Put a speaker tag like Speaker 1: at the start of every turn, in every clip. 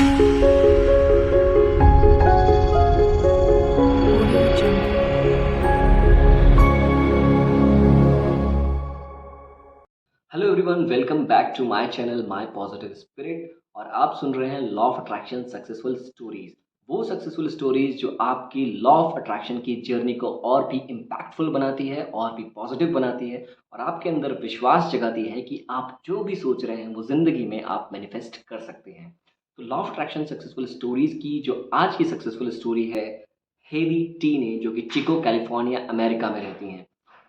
Speaker 1: Audio Jungle.
Speaker 2: Hello everyone, welcome back to my channel my positive spirit. और आप सुन रहे हैं law of attraction successful stories. वो सक्सेसफुल स्टोरीज जो आपकी लॉ ऑफ अट्रैक्शन की जर्नी को और भी इम्पैक्टफुल बनाती है और भी पॉजिटिव बनाती है और आपके अंदर विश्वास जगाती है कि आप जो भी सोच रहे हैं वो ज़िंदगी में आप मैनिफेस्ट कर सकते हैं। तो law of attraction successful stories की जो आज की सक्सेसफुल स्टोरी है, हेली टी ने, जो कि चिको कैलिफोर्निया अमेरिका में रहती हैं।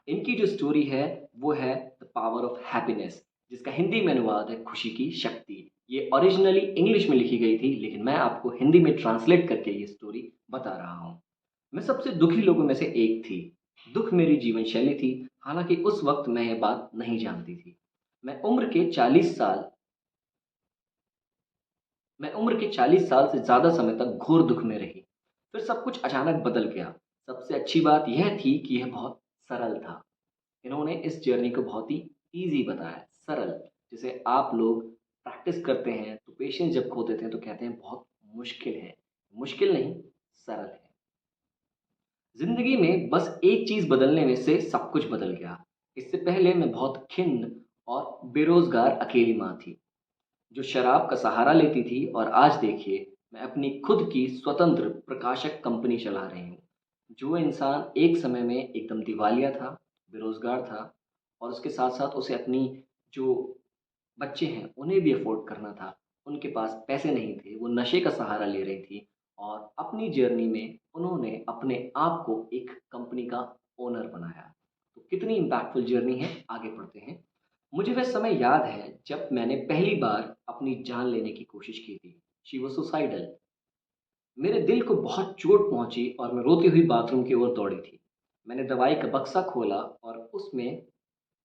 Speaker 2: इनकी जो स्टोरी है वो है द पावर ऑफ हैप्पीनेस, जिसका हिंदी में अनुवाद है खुशी की शक्ति। ये ओरिजिनली इंग्लिश में लिखी गई थी, लेकिन मैं आपको हिंदी में ट्रांसलेट करके ये स्टोरी बता रहा हूँ। मैं सबसे दुखी लोगों में से एक थी। दुख मेरी जीवन शैली थी, हालांकि उस वक्त मैं ये बात नहीं जानती थी। मैं उम्र के 40 साल मैं उम्र के 40 साल से ज़्यादा समय तक घोर दुःख में रही। फिर सब कुछ अचानक बदल गया। सबसे अच्छी बात यह थी कि यह बहुत सरल था। इन्होंने इस जर्नी को बहुत ही ईज़ी बताया, सरल। जैसे आप लोग प्रैक्टिस करते हैं तो पेशेंस जब खो देते हैं तो कहते हैं बहुत मुश्किल है। मुश्किल नहीं, सरल है। ज़िंदगी में बस एक चीज़ बदलने में से सब कुछ बदल गया। इससे पहले मैं बहुत खिन्न और बेरोज़गार अकेली माँ थी, जो शराब का सहारा लेती थी, और आज देखिए मैं अपनी खुद की स्वतंत्र प्रकाशक कंपनी चला रही हूँ। जो इंसान एक समय में एकदम दिवालिया था, बेरोज़गार था, और उसके साथ-साथ उसे अपनी जो बच्चे हैं उन्हें भी अफ़ोर्ड करना था, उनके पास पैसे नहीं थे, वो नशे का सहारा ले रही थी, और अपनी जर्नी में उन्होंने अपने आप को एक कंपनी का ओनर बनाया। तो कितनी इम्पैक्टफुल जर्नी है, आगे बढ़ते हैं। मुझे वह समय याद है जब मैंने पहली बार अपनी जान लेने की कोशिश की थी। She was suicidal. मेरे दिल को बहुत चोट पहुँची और मैं रोती हुई बाथरूम की ओर दौड़ी थी। मैंने दवाई का बक्सा खोला और उसमें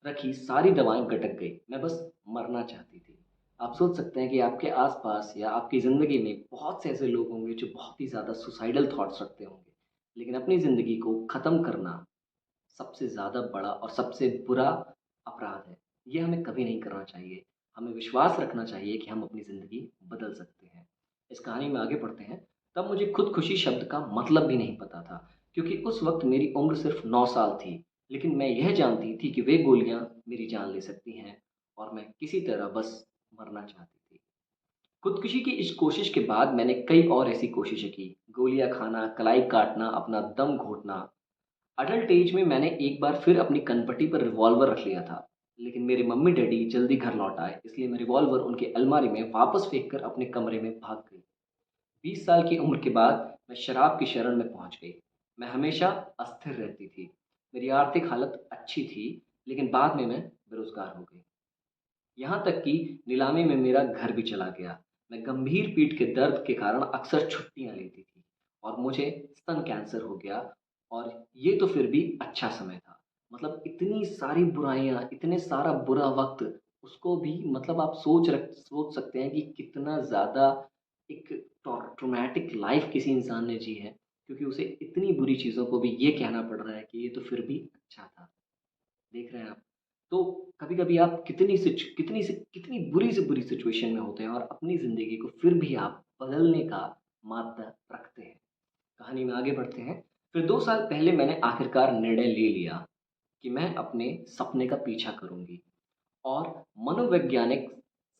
Speaker 2: रखी सारी दवाएँ गटक गई। मैं बस मरना चाहती थी। आप सोच सकते हैं कि आपके आस-पास या आपकी ज़िंदगी में बहुत से ऐसे लोग होंगे जो बहुत ही ज़्यादा सुसाइडल थॉट्स रखते होंगे। लेकिन अपनी ज़िंदगी को ख़त्म करना सबसे ज़्यादा बड़ा और सबसे बुरा अपराध है। ये हमें कभी नहीं करना चाहिए। हमें विश्वास रखना चाहिए कि हम अपनी ज़िंदगी बदल सकते हैं। इस कहानी में आगे बढ़ते हैं। तब मुझे खुदकुशी शब्द का मतलब भी नहीं पता था, क्योंकि उस वक़्त मेरी उम्र सिर्फ़ 9 साल थी। लेकिन मैं यह जानती थी कि वे गोलियाँ मेरी जान ले सकती हैं, और मैं किसी तरह बस मरना चाहती थी। खुदकुशी की इस कोशिश के बाद मैंने कई और ऐसी कोशिशें की। गोलियाँ खाना, कलाई काटना, अपना दम घोंटना। अडल्ट एज में मैंने एक बार फिर अपनी कनपटी पर रिवॉल्वर रख लिया था, लेकिन मेरे मम्मी-डैडी जल्दी घर लौट आए, इसलिए मैं रिवॉल्वर उनके अलमारी में वापस फेंक कर अपने कमरे में भाग गई। 20 साल की उम्र के बाद मैं शराब की शरण में पहुंच गई। मैं हमेशा अस्थिर रहती थी। मेरी आर्थिक हालत अच्छी थी, लेकिन बाद में मैं बेरोज़गार हो गई। यहाँ तक कि नीलामी में मेरा घर भी चला गया। मैं गंभीर पीठ के दर्द के कारण अक्सर छुट्टियाँ लेती थी, और मुझे स्तन कैंसर हो गया, और ये तो फिर भी अच्छा समय था। मतलब इतनी सारी बुराइयाँ, इतने सारा बुरा वक़्त, उसको भी मतलब आप सोच सकते हैं कि कितना ज़्यादा एक ट्रॉमेटिक लाइफ़ किसी इंसान ने जी है, क्योंकि उसे इतनी बुरी चीज़ों को भी ये कहना पड़ रहा है कि ये तो फिर भी अच्छा था। देख रहे हैं आप? तो कभी-कभी आप कितनी बुरी से बुरी सिचुएशन में होते हैं, और अपनी ज़िंदगी को फिर भी आप बदलने का माद्दा रखते हैं। कहानी में आगे बढ़ते हैं। फिर 2 साल पहले मैंने आखिरकार निर्णय ले लिया कि मैं अपने सपने का पीछा करूँगी और मनोवैज्ञानिक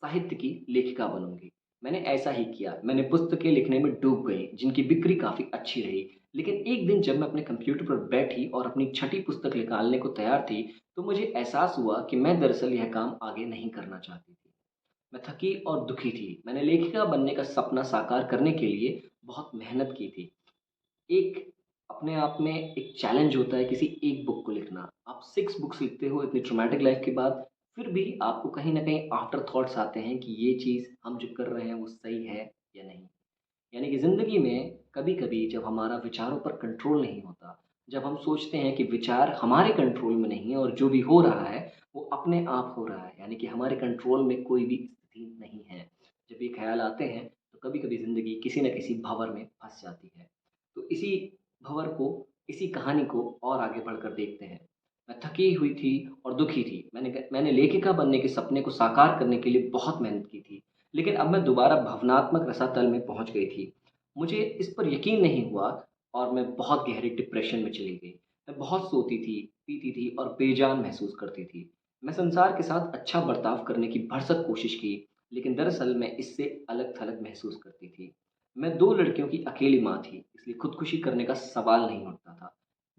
Speaker 2: साहित्य की लेखिका बनूँगी। मैंने ऐसा ही किया। मैंने पुस्तकें लिखने में डूब गई, जिनकी बिक्री काफ़ी अच्छी रही। लेकिन एक दिन जब मैं अपने कंप्यूटर पर बैठी और अपनी छठी पुस्तक निकालने को तैयार थी, तो मुझे एहसास हुआ कि मैं दरअसल यह काम आगे नहीं करना चाहती थी। मैं थकी और दुखी थी। मैंने लेखिका बनने का सपना साकार करने के लिए बहुत मेहनत की थी। एक अपने आप में एक चैलेंज होता है किसी एक बुक को लिखना। आप 6 बुक्स लिखते हो इतनी ट्रॉमेटिक लाइफ़ के बाद, फिर भी आपको कहीं न कहीं आफ्टर थॉट्स आते हैं कि ये चीज़ हम जो कर रहे हैं वो सही है या नहीं। यानी कि ज़िंदगी में कभी-कभी जब हमारा विचारों पर कंट्रोल नहीं होता, जब हम सोचते हैं कि विचार हमारे कंट्रोल में नहीं है और जो भी हो रहा है, वो अपने आप हो रहा है, यानी कि हमारे कंट्रोल में कोई भी स्थिति नहीं है। जब ये ख़्याल आते हैं, तो कभी-कभी ज़िंदगी किसी न किसी भंवर में फँस जाती है। तो इसी भँवर को, इसी कहानी को और आगे बढ़कर देखते हैं। मैं थकी हुई थी और दुखी थी। मैंने लेखिका बनने के सपने को साकार करने के लिए बहुत मेहनत की थी। लेकिन अब मैं दोबारा भावनात्मक रसातल में पहुँच गई थी। मुझे इस पर यकीन नहीं हुआ और मैं बहुत गहरे डिप्रेशन में चली गई। मैं बहुत सोती थी, पीती थी और बेजान महसूस करती थी। मैं संसार के साथ अच्छा बर्ताव करने की भरसक कोशिश की, लेकिन दरअसल मैं इससे अलग-थलग महसूस करती थी। मैं 2 लड़कियों की अकेली माँ थी, इसलिए खुदकुशी करने का सवाल नहीं उठता था।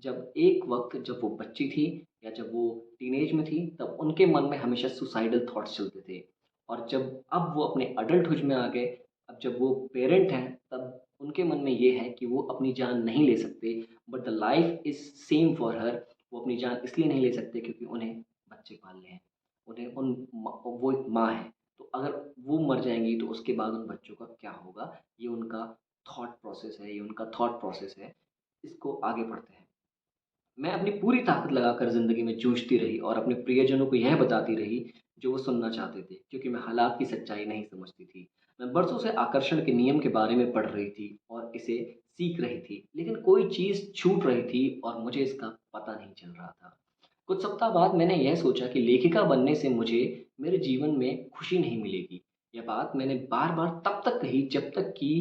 Speaker 2: जब वो बच्ची थी या जब वो टीनेज में थी, तब उनके मन में हमेशा सुसाइडल थॉट्स चलते थे और जब अब वो अपने अडल्टहुड में आ गए, अब जब वो पेरेंट हैं, तब उनके मन में ये है कि वो अपनी जान नहीं ले सकते, but the life is same for her. वो अपनी जान इसलिए नहीं ले सकते क्योंकि उन्हें बच्चे पालने हैं। उन्हें उन वो एक माँ है, तो अगर वो मर जाएँगी तो उसके बाद उन बच्चों का क्या होगा? ये उनका थॉट प्रोसेस है। इसको आगे बढ़ते हैं। मैं अपनी पूरी ताकत लगाकर ज़िंदगी में जूझती रही और अपने प्रियजनों को यह बताती रही जो वो सुनना चाहते थे, क्योंकि मैं हालात की सच्चाई नहीं समझती थी। मैं बरसों से आकर्षण के नियम के बारे में पढ़ रही थी और इसे सीख रही थी, लेकिन कोई चीज़ छूट रही थी और मुझे इसका पता नहीं चल रहा था। कुछ सप्ताह बाद मैंने यह सोचा कि लेखिका बनने से मुझे मेरे जीवन में खुशी नहीं मिलेगी। यह बात मैंने बार-बार तब तक कही जब तक कि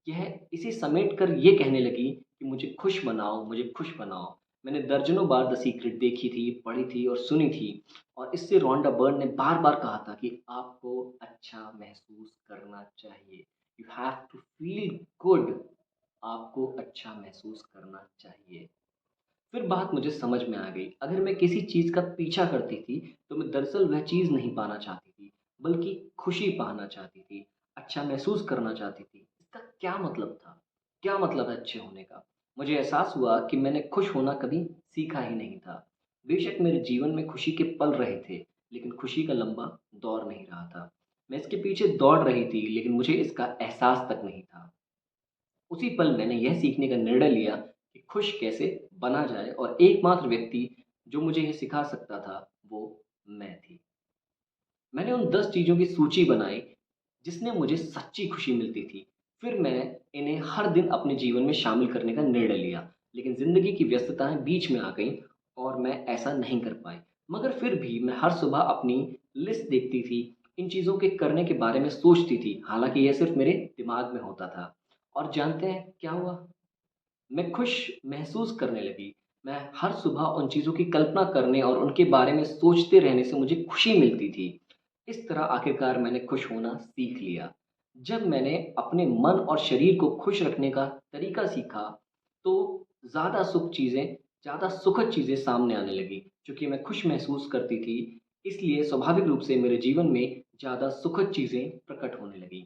Speaker 2: यह इसे समेट कर ये कहने लगी कि मुझे खुश बनाओ। मैंने दर्जनों बार द सीक्रेट देखी थी, पढ़ी थी और सुनी थी और इससे रॉन्डा बर्न ने बार-बार कहा था कि आपको अच्छा महसूस करना चाहिए। You have to feel good. आपको अच्छा महसूस करना चाहिए। फिर बात मुझे समझ में आ गई। अगर मैं किसी चीज़ का पीछा करती थी, तो मैं दरअसल वह चीज़ नहीं पाना चाहती थी, बल्कि खुशी पाना चाहती थी, अच्छा महसूस करना चाहती थी। इसका क्या मतलब था? क्या मतलब है अच्छे होने का? मुझे एहसास हुआ कि मैंने खुश होना कभी सीखा ही नहीं था। बेशक मेरे जीवन में खुशी के पल रहे थे, लेकिन खुशी का लंबा दौर नहीं रहा था। मैं इसके पीछे दौड़ रही थी, लेकिन मुझे इसका एहसास तक नहीं था। उसी पल मैंने यह सीखने का निर्णय लिया कि खुश कैसे बना जाए और एकमात्र व्यक्ति जो मुझे ये सिखा सकता था, वो मैं थी। मैंने उन 10 चीज़ों की सूची बनाई, जिसने मुझे सच्ची खुशी मिलती थी। फिर मैं इन्हें हर दिन अपने जीवन में शामिल करने का निर्णय लिया, लेकिन ज़िंदगी की व्यस्तताएँ बीच में आ गईं और मैं ऐसा नहीं कर पाई। मगर फिर भी मैं हर सुबह अपनी लिस्ट देखती थी, इन चीज़ों के करने के बारे में सोचती थी, हालाँकि यह सिर्फ़ मेरे दिमाग में होता था। और जानते हैं क्या हुआ? मैं खुश महसूस करने लगी। मैं हर सुबह उन चीज़ों की कल्पना करने और उनके बारे में सोचते रहने से मुझे खुशी मिलती थी। इस तरह आखिरकार मैंने खुश होना सीख लिया। जब मैंने अपने मन और शरीर को खुश रखने का तरीका सीखा, तो ज़्यादा सुखद चीज़ें सामने आने लगीं। चूँकि मैं खुश महसूस करती थी, इसलिए स्वाभाविक रूप से मेरे जीवन में ज़्यादा सुखद चीज़ें प्रकट होने लगीं।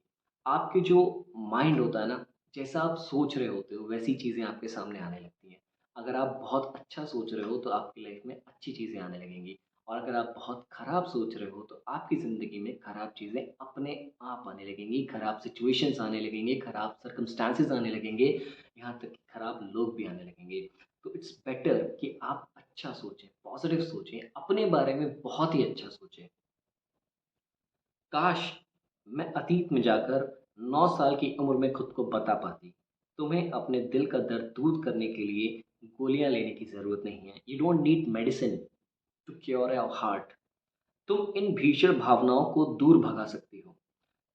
Speaker 2: आपके जो माइंड होता है ना, जैसा आप सोच रहे होते हो, वैसी चीज़ें आपके सामने आने लगती हैं। अगर आप बहुत अच्छा सोच रहे हो, तो आपकी लाइफ़ में अच्छी चीज़ें आने लगेंगी और अगर आप बहुत खराब सोच रहे हो, तो आपकी ज़िंदगी में खराब चीज़ें अपने आप आने लगेंगी, खराब सिचुएशंस आने लगेंगे, खराब सर्कमस्टेंसेस आने लगेंगे, यहाँ तक कि खराब लोग भी आने लगेंगे। तो इट्स बेटर कि आप अच्छा सोचें, पॉज़िटिव सोचें, अपने बारे में बहुत ही अच्छा सोचें। काश! मैं अतीत में जाकर 9 साल की उम्र में खुद को बता पाती, तुम्हें अपने दिल का दर्द दूर करने के लिए गोलियाँ लेने की ज़रूरत नहीं है। You don't need medicine to cure your heart. तुम इन भीषण भावनाओं को दूर भगा सकती हो।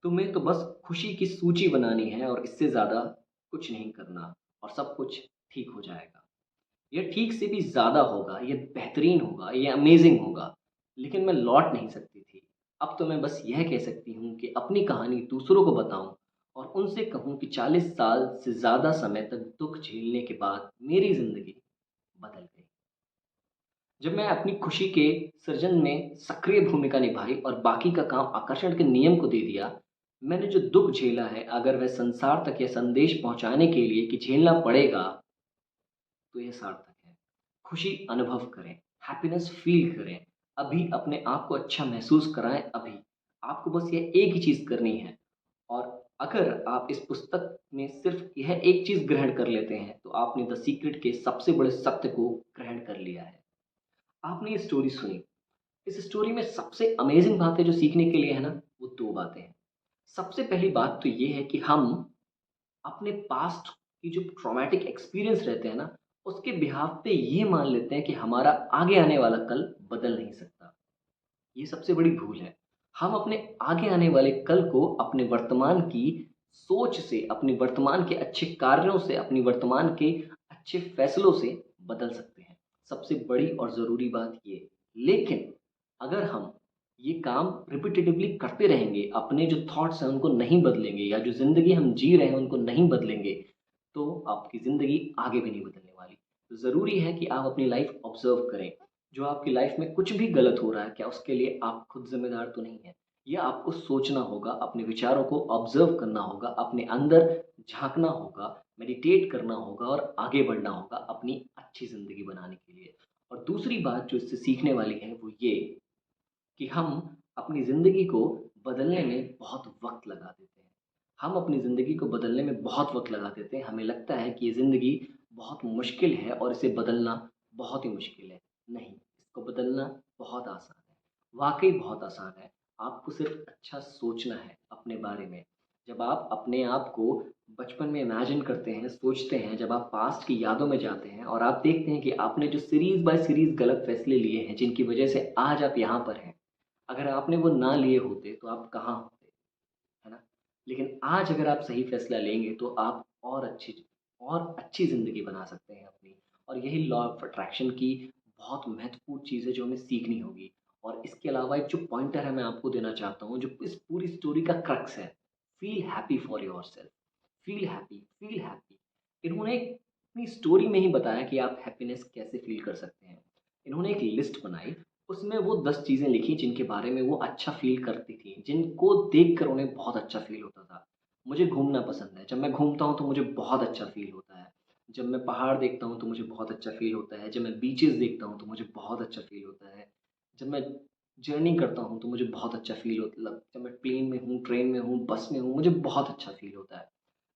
Speaker 2: तुम्हें तो बस खुशी की सूची बनानी है और इससे ज़्यादा कुछ नहीं करना और सब कुछ ठीक हो जाएगा। ये ठीक से भी ज़्यादा होगा, ये बेहतरीन होगा, ये अमेज़िंग होगा, लेकिन मैं लौट नहीं सकती थी। अब तो मैं बस यह कह सकती हूँ कि अपनी कहानी दूसरों को बताऊँ और उनसे कहूँ कि 40 साल से ज़्यादा समय तक दुःख झेलने के बाद मेरी ज़िंदगी बदल गई। जब मैं अपनी खुशी के सृजन में सक्रिय भूमिका निभाई और बाकी का काम आकर्षण के नियम को दे दिया, मैंने जो दुःख झेला है, अगर वह संसार तक यह संदेश पहुँचाने के लिए कि झेलना पड़ेगा, तो ये सार्थक है। खुशी अनुभव करें, हैप्पीनेस फ़ील करें, अभी अपने आप को अच्छा महसूस कराएँ अभी। आपको बस ये एक ही चीज़ करनी है और अगर आप इस पुस्तक में सिर्फ़ यह एक चीज़ ग्रहण कर लेते हैं, तो आपने द सीक्रेट के सबसे बड़े सत्य को ग्रहण कर लिया है। आपने ये स्टोरी सुनी, इस स्टोरी में सबसे अमेज़िंग बातें जो सीखने के लिए है ना, वो 2 बातें हैं। सबसे पहली बात तो ये है कि हम अपने पास्ट की जो ट्रॉमेटिक एक्सपीरियंस रहते हैं ना, उसके बिहाफ़ पे ये मान लेते हैं कि हमारा आगे आने वाला कल बदल नहीं सकता। ये सबसे बड़ी भूल है। हम अपने आगे आने वाले कल को अपने वर्तमान की सोच से, अपनी वर्तमान के अच्छे कार्यों से, अपनी वर्तमान के अच्छे फैसलों से बदल सकते हैं। सबसे बड़ी और ज़रूरी बात ये। लेकिन अगर हम ये काम रिपिटेटिवली करते रहेंगे, अपने जो थॉट्स हैं उनको नहीं बदलेंगे या जो ज़िंदगी हम जी रहे हैं उनको नहीं बदलेंगे, तो आपकी ज़िंदगी आगे भी नहीं बदलने वाली। तो ज़रूरी है कि आप अपनी लाइफ़ ऑब्ज़र्व करें। जो आपकी लाइफ़ में कुछ भी गलत हो रहा है, क्या उसके लिए आप खुद ज़िम्मेदार तो नहीं हैं? ये आपको सोचना होगा, अपने विचारों को ऑब्ज़र्व करना होगा, अपने अंदर झाँकना होगा, मेडिटेट करना होगा और आगे बढ़ना होगा अपनी अच्छी ज़िंदगी बनाने के लिए। और दूसरी बात जो इससे सीखने वाली है वो ये कि हम अपनी ज़िंदगी को बदलने में बहुत वक़्त लगा देते हैं। हम अपनी ज़िंदगी को बदलने में बहुत वक़्त लगा देते हैं। हमें लगता है कि ये ज़िंदगी बहुत मुश्किल है और इसे बदलना बहुत ही मुश्किल है। नहीं, इसको बदलना बहुत आसान है। वाक़ई बहुत आसान है। आपको सिर्फ़ अच्छा सोचना है अपने बारे में। जब आप अपने आप को बचपन में इमेजिन करते हैं, सोचते हैं, जब आप पास्ट की यादों में जाते हैं और आप देखते हैं कि आपने जो सीरीज़ बाय सीरीज़ गलत फ़ैसले लिए हैं, जिनकी वज़ह से आज आप यहाँ पर हैं। अगर आपने वो ना लिए होते तो आप कहाँ होते, है ना? लेकिन आज अगर आप सही फ़ैसला लेंगे तो आप और अच्छी ज़िंदगी बना सकते हैं अपनी। और यही लॉ ऑफ़ अट्रैक्शन की बहुत महत्वपूर्ण चीज़ है जो हमें सीखनी होगी। और इसके अलावा एक जो पॉइंटर है मैं आपको देना चाहता हूँ, जो इस पूरी स्टोरी का क्रक्स है, feel happy for yourself, feel happy. इन्होंने अपनी स्टोरी में ही बताया कि आप हैप्पीनेस कैसे फ़ील कर सकते हैं। इन्होंने एक लिस्ट बनाई, उसमें वो 10 चीज़ें लिखी जिनके बारे में वो अच्छा फ़ील करती थी, जिनको देखकर उन्हें बहुत अच्छा फ़ील होता था। मुझे घूमना पसंद है, जब मैं घूमता हूँ तो मुझे बहुत अच्छा फ़ील होता है। जब मैं पहाड़ देखता हूँ तो मुझे बहुत अच्छा फ़ील होता है, जब मैं बीचेज़ देखता हूँ तो मुझे बहुत अच्छा फ़ील होता है। जब मैं जर्नी करता हूँ तो मुझे बहुत अच्छा फ़ील होता मतलब जब मैं प्लेन में हूँ, ट्रेन में हूँ, बस में हूँ, मुझे बहुत अच्छा फ़ील होता है।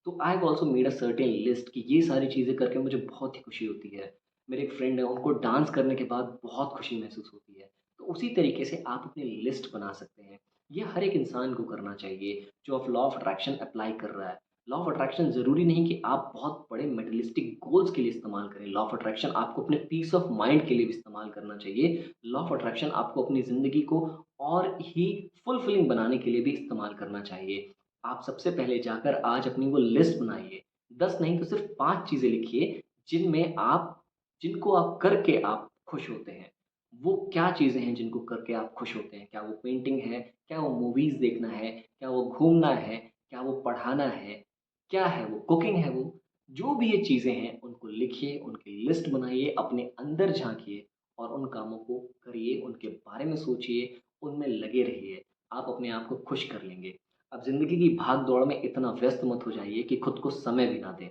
Speaker 2: तो I have also made a certain list कि ये सारी चीज़ें करके मुझे बहुत ही खुशी होती है। मेरे एक फ्रेंड है, उनको डांस करने के बाद बहुत खुशी महसूस होती है। तो उसी तरीके से आप अपनी लिस्ट बना सकते हैं। ये हर एक इंसान को करना चाहिए जो अब लॉ ऑफ अट्रैक्शन अप्लाई कर रहा है। लॉ ऑफ अट्रैक्शन ज़रूरी नहीं कि आप बहुत बड़े मेटेरियलिस्टिक गोल्स के लिए इस्तेमाल करें। लॉ ऑफ अट्रैक्शन आपको अपने पीस ऑफ माइंड के लिए भी इस्तेमाल करना चाहिए। लॉ ऑफ अट्रैक्शन आपको अपनी ज़िंदगी को और ही फुलफिलिंग बनाने के लिए भी इस्तेमाल करना चाहिए। आप सबसे पहले जाकर आज अपनी वो लिस्ट बनाइए। 10 नहीं तो सिर्फ़ 5 चीज़ें लिखिए जिनको आप करके आप खुश होते हैं। वो क्या चीज़ें हैं जिनको करके आप खुश होते हैं? क्या वो पेंटिंग है? क्या वो मूवीज़ देखना है? क्या वो घूमना है? क्या वो पढ़ाना है? क्या है वो? कुकिंग है वो? जो भी ये चीज़ें हैं उनको लिखिए, उनकी लिस्ट बनाइए, अपने अंदर झाँकिए और उन कामों को करिए, उनके बारे में सोचिए, उनमें लगे रहिए। आप अपने आप को खुश कर लेंगे। अब ज़िंदगी की भाग-दौड़ में इतना व्यस्त मत हो जाइए कि खुद को समय भी ना दें।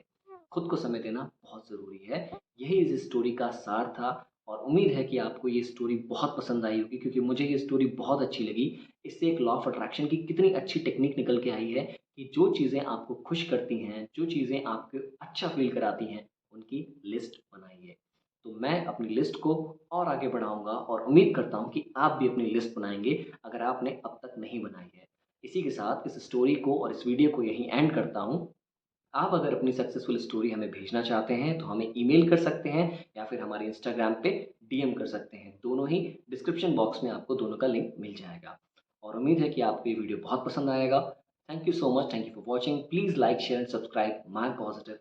Speaker 2: खुद को समय देना बहुत ज़रूरी है। यही इस स्टोरी का सार था और उम्मीद है कि आपको ये स्टोरी बहुत पसंद आई होगी क्योंकि मुझे ये स्टोरी बहुत अच्छी लगी। इससे एक लॉ ऑफ अट्रैक्शन की कितनी अच्छी टेक्नीक निकल के आई है कि जो चीज़ें आपको खुश करती हैं, जो चीज़ें आपको अच्छा फ़ील कराती हैं, उनकी लिस्ट बनाइए। तो मैं अपनी लिस्ट को और आगे बढ़ाऊँगा और उम्मीद करता हूँ कि आप भी अपनी लिस्ट बनाएँगे अगर आपने अब तक नहीं बनाई है। इसी के साथ इस स्टोरी को और इस वीडियो को यहीं एंड करता हूँ। आप अगर अपनी सक्सेसफुल स्टोरी हमें भेजना चाहते हैं, तो हमें ईमेल कर सकते हैं या फिर हमारे इंस्टाग्राम पे डीएम कर सकते हैं। दोनों ही डिस्क्रिप्शन बॉक्स में आपको दोनों का लिंक मिल जाएगा। और उम्मीद है कि आपको ये वीडियो बहुत पसंद आएगा। Thank you so much, thank you for watching. Please like, share and subscribe my positive